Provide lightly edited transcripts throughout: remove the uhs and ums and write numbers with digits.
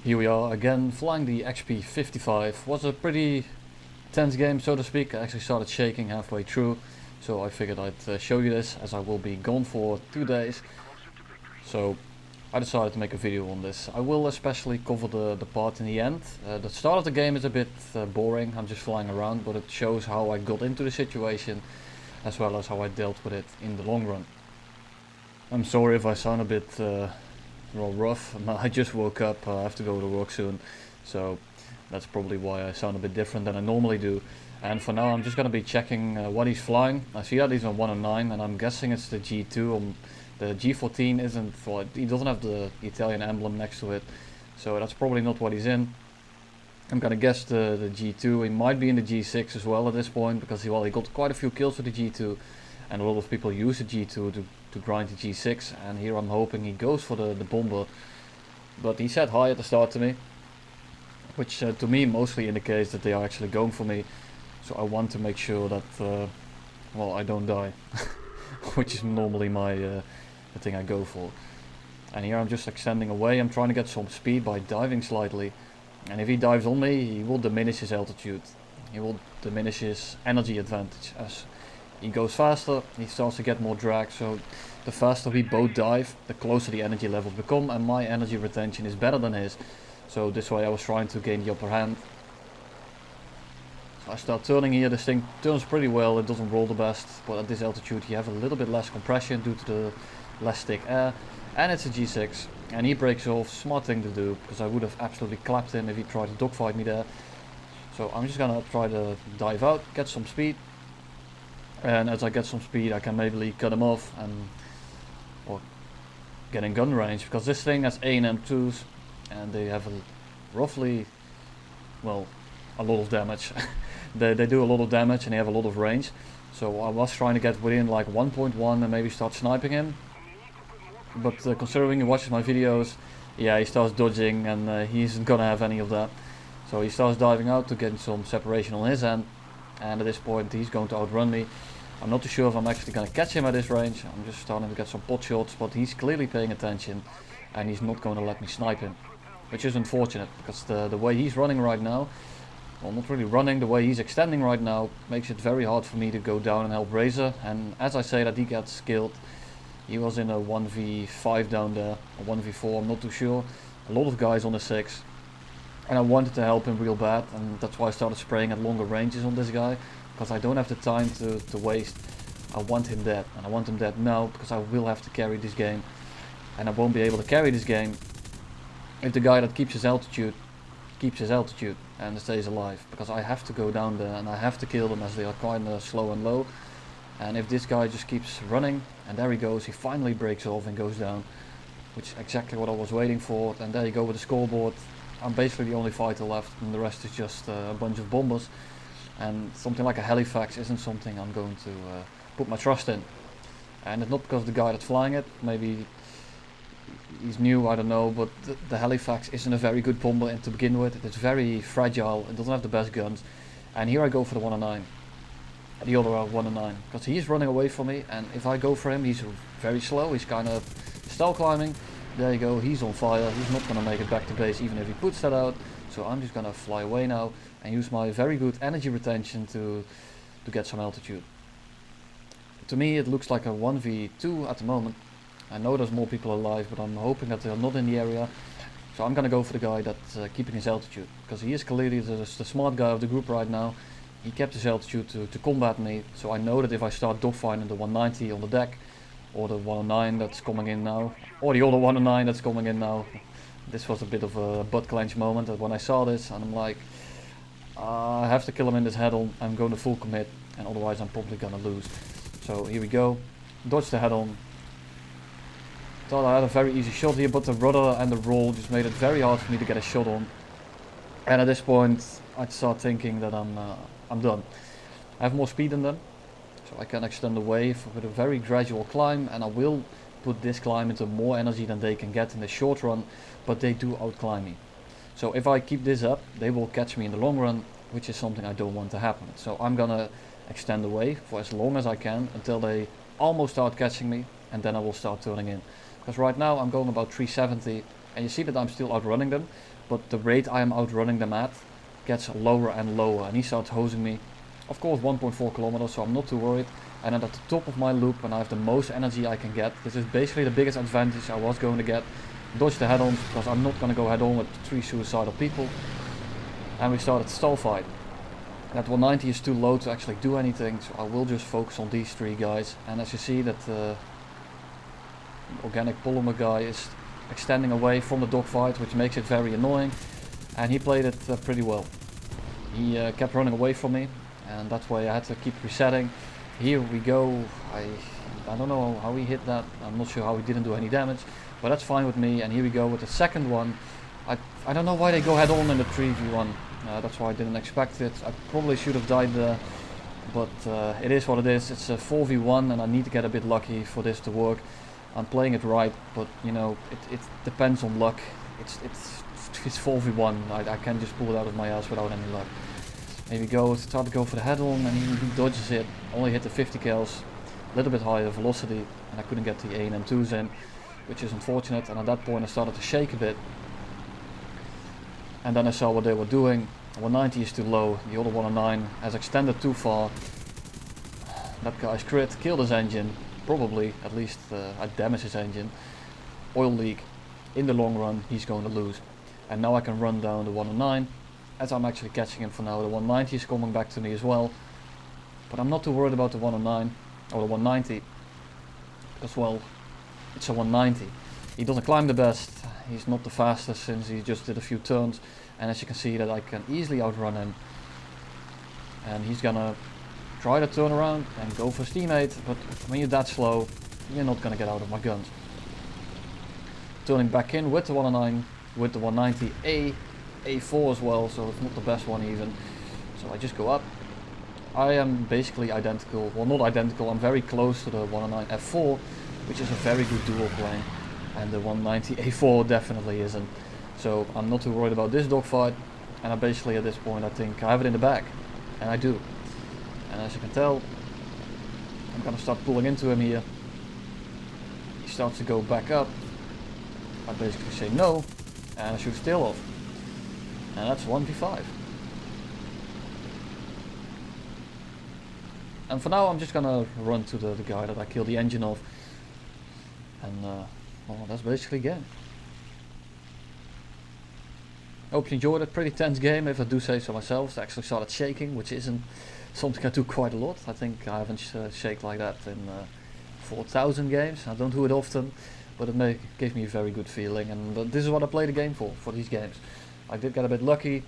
Here we are again, flying the XP-55. Was a pretty tense game, so to speak. I actually started shaking halfway through, so I figured I'd show you this, as I will be gone for 2 days. So I decided to make a video on this. I will especially cover the part in the end. The start of the game is a bit boring, I'm just flying around, but it shows how I got into the situation, as well as how I dealt with it in the long run. I'm sorry if I sound a bit rough. I just woke up, I have to go to work soon, so that's probably why I sound a bit different than I normally do. And for now I'm just going to be checking what he's flying. I see that he's on 109 and I'm guessing it's the G2. The G14 isn't, well, he doesn't have the Italian emblem next to it, so that's probably not what he's in. I'm gonna guess the G2. He might be in the G6 as well at this point, because he got quite a few kills with the G2 and a lot of people use the G2 to grind the G6, and here I'm hoping he goes for the bomber. But he said hi at the start to me, which to me mostly indicates that they are actually going for me, so I want to make sure that well, I don't die, which is normally the thing I go for. And here I'm just extending away. I'm trying to get some speed by diving slightly, and if he dives on me he will diminish his altitude, he will diminish his energy advantage. As he goes faster, he starts to get more drag, so the faster we both dive, the closer the energy levels become, and my energy retention is better than his. So this way I was trying to gain the upper hand. So I start turning here. This thing turns pretty well, it doesn't roll the best, but at this altitude you have a little bit less compression due to the less thick air, and it's a G6, and he breaks off. Smart thing to do, because I would have absolutely clapped him if he tried to dogfight me there. So I'm just gonna try to dive out, get some speed, and as I get some speed I can maybe cut him off or get in gun range, because this thing has A and M2s and they have roughly, well, a lot of damage. they do a lot of damage and they have a lot of range, so I was trying to get within like 1.1 and maybe start sniping him, but considering he watches my videos, yeah, he starts dodging and he isn't gonna have any of that. So he starts diving out to get some separation on his end, and at this point he's going to outrun me. I'm not too sure if I'm actually going to catch him at this range. I'm just starting to get some pot shots, but he's clearly paying attention and he's not going to let me snipe him, which is unfortunate, because the way he's running right now, well, not really running, the way he's extending right now makes it very hard for me to go down and help Razor. And as I say that, he gets killed. He was in a 1v5 down there, a 1v4, I'm not too sure. A lot of guys on the 6, and I wanted to help him real bad, and that's why I started spraying at longer ranges on this guy, because I don't have the time to waste. I want him dead, and I want him dead now, because I will have to carry this game, and I won't be able to carry this game if the guy that keeps his altitude and stays alive, because I have to go down there and I have to kill them, as they are kind of slow and low. And if this guy just keeps running, and there he goes, he finally breaks off and goes down, which is exactly what I was waiting for. And there you go with the scoreboard. I'm basically the only fighter left, and the rest is just a bunch of bombers. And something like a helifax isn't something I'm going to put my trust in. And it's not because of the guy that's flying it, maybe he's new, I don't know, but the helifax isn't a very good bomber to begin with. It's very fragile, it doesn't have the best guns. And here I go for the 109. The other 109, because he's running away from me, and if I go for him he's very slow, he's kind of stall climbing. There you go, he's on fire, he's not going to make it back to base even if he puts that out. So I'm just going to fly away now and use my very good energy retention to get some altitude. To me it looks like a 1v2 at the moment. I know there's more people alive, but I'm hoping that they're not in the area. So I'm going to go for the guy that's keeping his altitude, because he is clearly the smart guy of the group right now. He kept his altitude to combat me, so I know that if I start dogfighting the 190 on the deck, or the 109 that's coming in now, or the other 109 that's coming in now. This was a bit of a butt clench moment when I saw this, and I'm like, I have to kill him in this head-on. I'm going to full commit, and otherwise I'm probably gonna lose. So here we go, dodge the head-on. Thought I had a very easy shot here, but the rudder and the roll just made it very hard for me to get a shot on. And at this point I start thinking that I'm done. I have more speed than them, so I can extend the wave with a very gradual climb, and I will put this climb into more energy than they can get in the short run, but they do outclimb me. So if I keep this up, they will catch me in the long run, which is something I don't want to happen. So I'm gonna extend the wave for as long as I can until they almost start catching me, and then I will start turning in. Because right now I'm going about 370, and you see that I'm still outrunning them, but the rate I am outrunning them at gets lower and lower, and he starts hosing me. Of course 1.4 kilometers, so I'm not too worried. And then at the top of my loop, when I have the most energy I can get, this is basically the biggest advantage I was going to get. Dodge the head-ons, because I'm not going to go head-on with 3 suicidal people. And we started the stall fight. That 190 is too low to actually do anything, so I will just focus on these 3 guys. And as you see, that organic polymer guy is extending away from the dogfight, which makes it very annoying. And he played it pretty well. He kept running away from me, and that's why I had to keep resetting. Here we go. I don't know how he hit that. I'm not sure how he didn't do any damage, but that's fine with me. And here we go with the second one. I don't know why they go head on in the 3v1. That's why I didn't expect it. I probably should have died there, but it is what it is. It's a 4v1 and I need to get a bit lucky for this to work. I'm playing it right, but you know, it depends on luck. It's 4v1. I can't just pull it out of my ass without any luck. Here we go, start to go for the head-on, and he dodges it. Only hit the 50 kills, a little bit higher velocity, and I couldn't get the A and M2s in, which is unfortunate. And at that point I started to shake a bit. And then I saw what they were doing. 190 is too low, the other 109 has extended too far. That guy's crit killed his engine, probably, at least I damaged his engine. Oil leak, in the long run he's going to lose. And now I can run down the 109. As I'm actually catching him for now, the 190 is coming back to me as well. But I'm not too worried about the 109 or the 190. Because well, it's a 190. He doesn't climb the best. He's not the fastest since he just did a few turns. And as you can see, that I can easily outrun him. And he's gonna try to turn around and go for his teammate. But when you're that slow, you're not gonna get out of my guns. Turning back in with the 109, with the 190 A4 as well, so it's not the best one even. So I just go up. I am basically identical, well not identical, I'm very close to the 109 F4, which is a very good dual plane, and the 190 A4 definitely isn't. So I'm not too worried about this dogfight, and I basically at this point I think I have it in the bag, and I do. And as you can tell, I'm gonna start pulling into him here. He starts to go back up. I basically say no, and I shoot his tail off. And that's 1v5. And for now I'm just gonna run to the guy that I killed the engine of. And well, that's basically the game. Hope you enjoyed it. Pretty tense game, if I do say so myself. I actually started shaking, which isn't something I do quite a lot. I think I haven't shaked like that in 4,000 games. I don't do it often, but it gave me a very good feeling. And this is what I play the game for these games. I did get a bit lucky,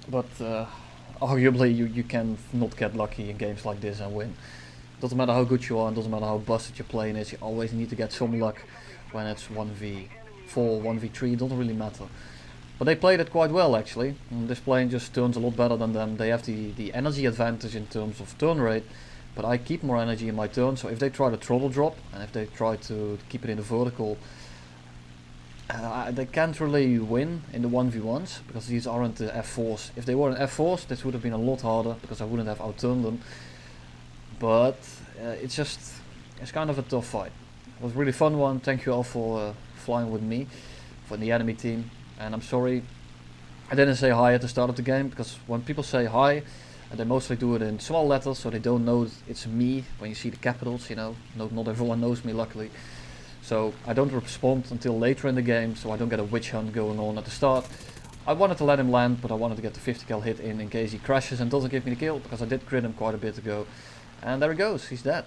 but arguably you can not get lucky in games like this and win. Doesn't matter how good you are, and doesn't matter how busted your plane is, you always need to get some luck when it's 1v4, 1v3, it doesn't really matter. But they played it quite well actually, and this plane just turns a lot better than them. They have the energy advantage in terms of turn rate, but I keep more energy in my turn, so if they try to throttle drop, and if they try to keep it in the vertical, they can't really win in the 1v1s, because these aren't the F4s. If they were in F4s, this would have been a lot harder, because I wouldn't have outturned them. But it's kind of a tough fight. It was a really fun one. Thank you all for flying with me, for the enemy team. And I'm sorry I didn't say hi at the start of the game, because when people say hi, they mostly do it in small letters, so they don't know it's me when you see the capitals, you know. Not everyone knows me, luckily. So I don't respond until later in the game, so I don't get a witch hunt going on at the start. I wanted to let him land, but I wanted to get the 50 cal hit in case he crashes and doesn't give me the kill, because I did crit him quite a bit ago. And there he goes, he's dead.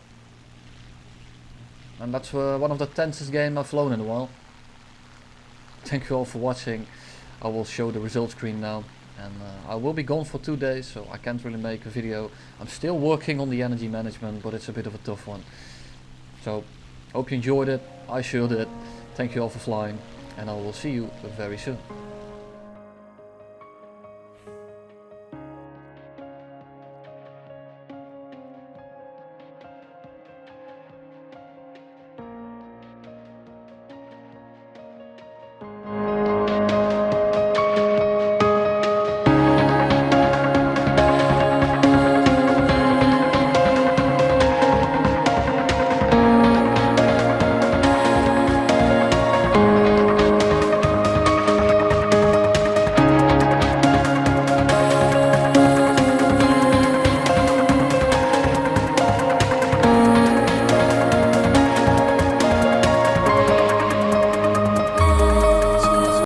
And that's one of the tensest games I've flown in a while. Thank you all for watching. I will show the result screen now. And I will be gone for 2 days, so I can't really make a video. I'm still working on the energy management, but it's a bit of a tough one. So, hope you enjoyed it. I sure did. Thank you all for flying, and I will see you very soon.